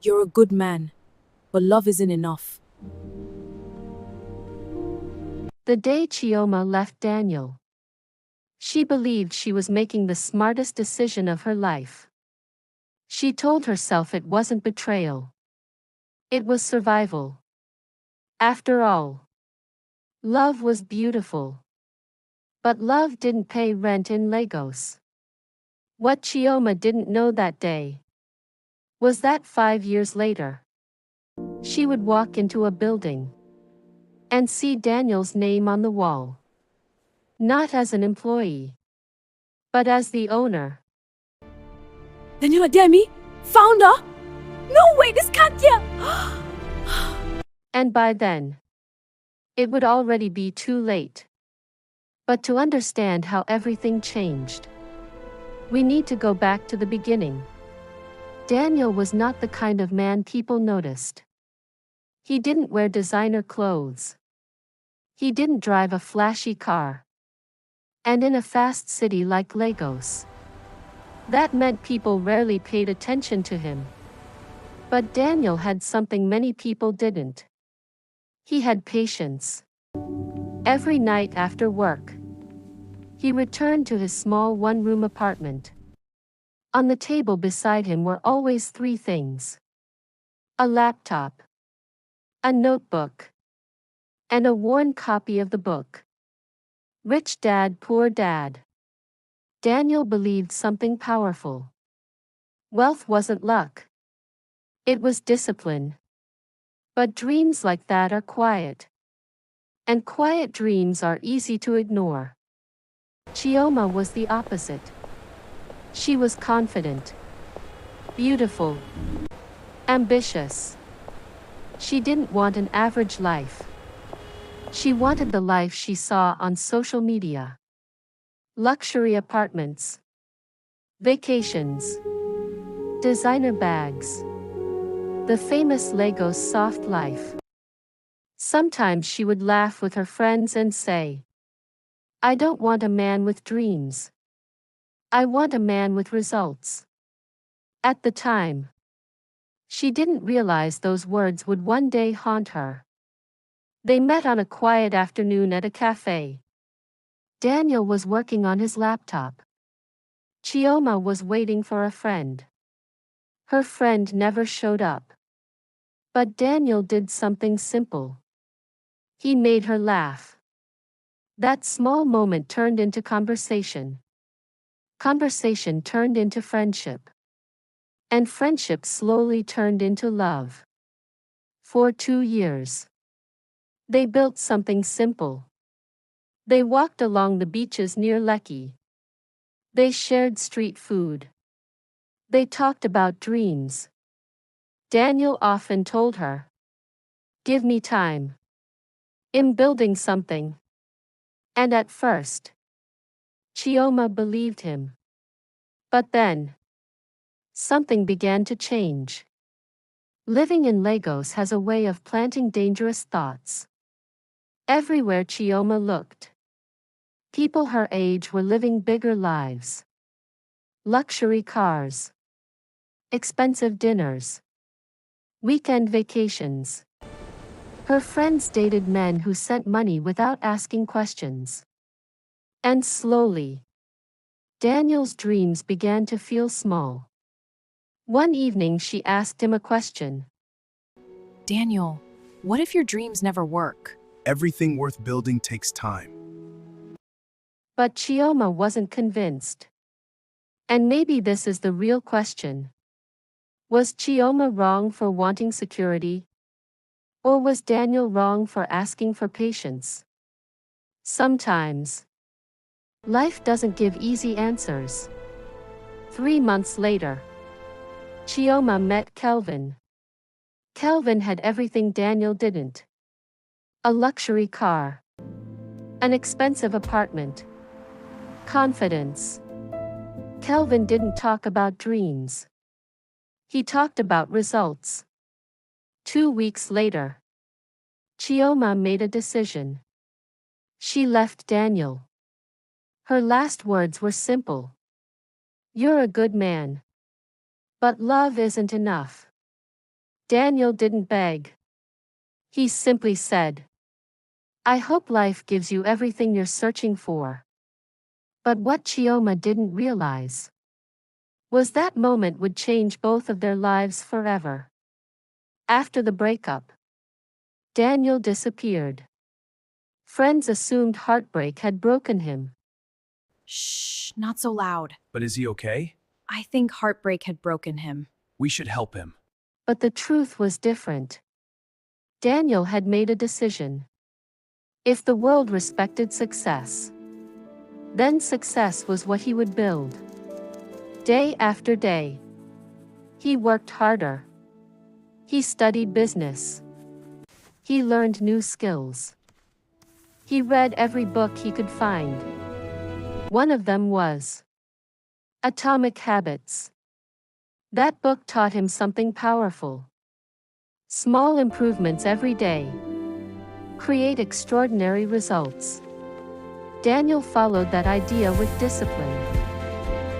You're a good man, but love isn't enough. The day Chioma left Daniel, she believed she was making the smartest decision of her life. She told herself it wasn't betrayal. It was survival. After all, love was beautiful. But love didn't pay rent in Lagos. What Chioma didn't know that day was that 5 years later, she would walk into a building and see Daniel's name on the wall. Not as an employee, but as the owner. Daniela Demi? Founder? No way, this can't get. And by then, it would already be too late. But to understand how everything changed, we need to go back to the beginning. Daniel was not the kind of man people noticed. He didn't wear designer clothes. He didn't drive a flashy car. And in a fast city like Lagos, that meant people rarely paid attention to him. But Daniel had something many people didn't. He had patience. Every night after work, he returned to his small one-room apartment. On the table beside him were always three things: a laptop, a notebook, and a worn copy of the book, Rich Dad, Poor Dad. Daniel believed something powerful. Wealth wasn't luck. It was discipline. But dreams like that are quiet. And quiet dreams are easy to ignore. Chioma was the opposite. She was confident, beautiful, ambitious. She didn't want an average life. She wanted the life she saw on social media. Luxury apartments, vacations, designer bags, the famous Lagos soft life. Sometimes she would laugh with her friends and say, "I don't want a man with dreams. I want a man with results." At the time, she didn't realize those words would one day haunt her. They met on a quiet afternoon at a cafe. Daniel was working on his laptop. Chioma was waiting for a friend. Her friend never showed up. But Daniel did something simple. He made her laugh. That small moment turned into conversation. Conversation turned into friendship. And friendship slowly turned into love. For 2 years, they built something simple. They walked along the beaches near Lekki. They shared street food. They talked about dreams. Daniel often told her, "Give me time. I'm building something." And at first, Chioma believed him. But then, something began to change. Living in Lagos has a way of planting dangerous thoughts. Everywhere Chioma looked, people her age were living bigger lives. Luxury cars, expensive dinners, weekend vacations. Her friends dated men who sent money without asking questions. And slowly, Daniel's dreams began to feel small. One evening she asked him a question. Daniel, what if your dreams never work? Everything worth building takes time. But Chioma wasn't convinced. And maybe this is the real question. Was Chioma wrong for wanting security? Or was Daniel wrong for asking for patience? Sometimes, life doesn't give easy answers. 3 months later, Chioma met Kelvin. Kelvin had everything Daniel didn't. A luxury car. An expensive apartment. Confidence. Kelvin didn't talk about dreams. He talked about results. 2 weeks later, Chioma made a decision. She left Daniel. Her last words were simple. "You're a good man. But love isn't enough." Daniel didn't beg. He simply said, "I hope life gives you everything you're searching for." But what Chioma didn't realize was that moment would change both of their lives forever. After the breakup, Daniel disappeared. Friends assumed heartbreak had broken him. Shh, not so loud. But is he okay? I think heartbreak had broken him. We should help him. But the truth was different. Daniel had made a decision. If the world respected success, then success was what he would build. Day after day, he worked harder. He studied business. He learned new skills. He read every book he could find. One of them was Atomic Habits. That book taught him something powerful. Small improvements every day create extraordinary results. Daniel followed that idea with discipline.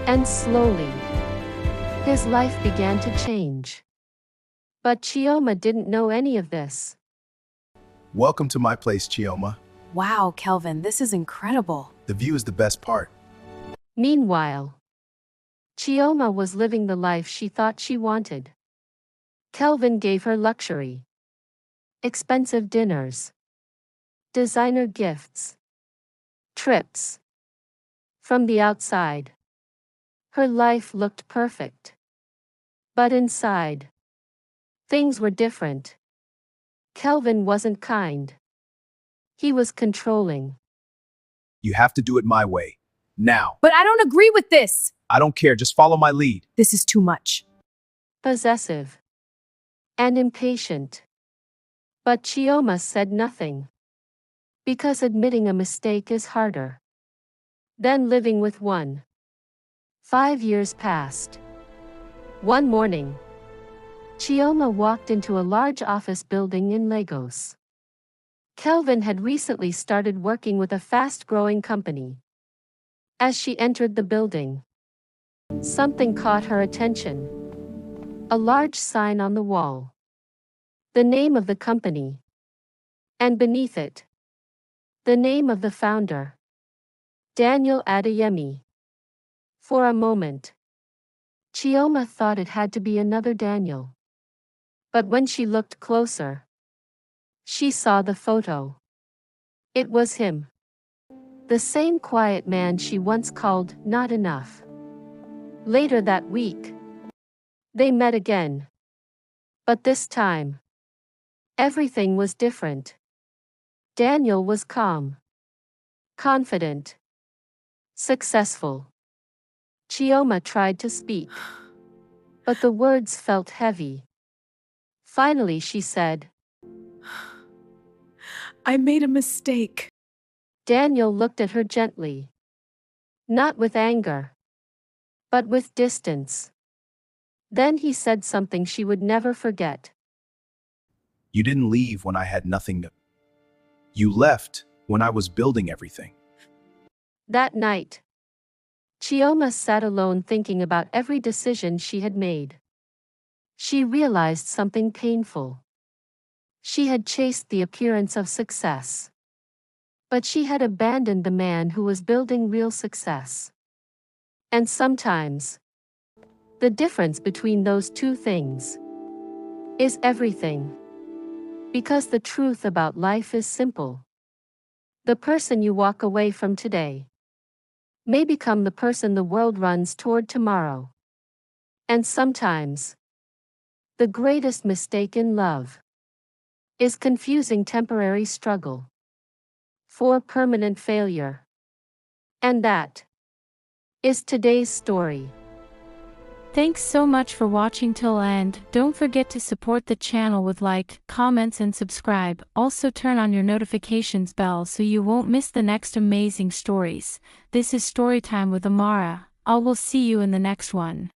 And slowly, his life began to change. But Chioma didn't know any of this. Welcome to my place, Chioma. Wow, Kelvin, this is incredible. The view is the best part. Meanwhile, Chioma was living the life she thought she wanted. Kelvin gave her luxury, expensive dinners, designer gifts, trips. From the outside, her life looked perfect. But inside, things were different. Kelvin wasn't kind. He was controlling. You have to do it my way. Now. But I don't agree with this. I don't care. Just follow my lead. This is too much. Possessive and impatient. But Chioma said nothing. Because admitting a mistake is harder than living with one. 5 years passed. One morning, Chioma walked into a large office building in Lagos. Kelvin had recently started working with a fast-growing company. As she entered the building, something caught her attention. A large sign on the wall. The name of the company. And beneath it, the name of the founder. Daniel Adeyemi. For a moment, Chioma thought it had to be another Daniel. But when she looked closer, she saw the photo. It was him. The same quiet man she once called not enough. Later that week, they met again. But this time, everything was different. Daniel was calm, confident, successful. Chioma tried to speak, but the words felt heavy. Finally, she said, I made a mistake. Daniel looked at her gently. Not with anger, but with distance. Then he said something she would never forget. You didn't leave when I had nothing to. You left when I was building everything. That night, Chioma sat alone thinking about every decision she had made. She realized something painful. She had chased the appearance of success. But she had abandoned the man who was building real success. And sometimes, the difference between those two things is everything. Because the truth about life is simple. The person you walk away from today may become the person the world runs toward tomorrow. And sometimes, the greatest mistake in love is confusing temporary struggle for permanent failure. And that is today's story. Thanks so much for watching till end. Don't forget to support the channel with like, comments and subscribe. Also turn on your notifications bell so you won't miss the next amazing stories. This is Storytime with Amara. I will see you in the next one.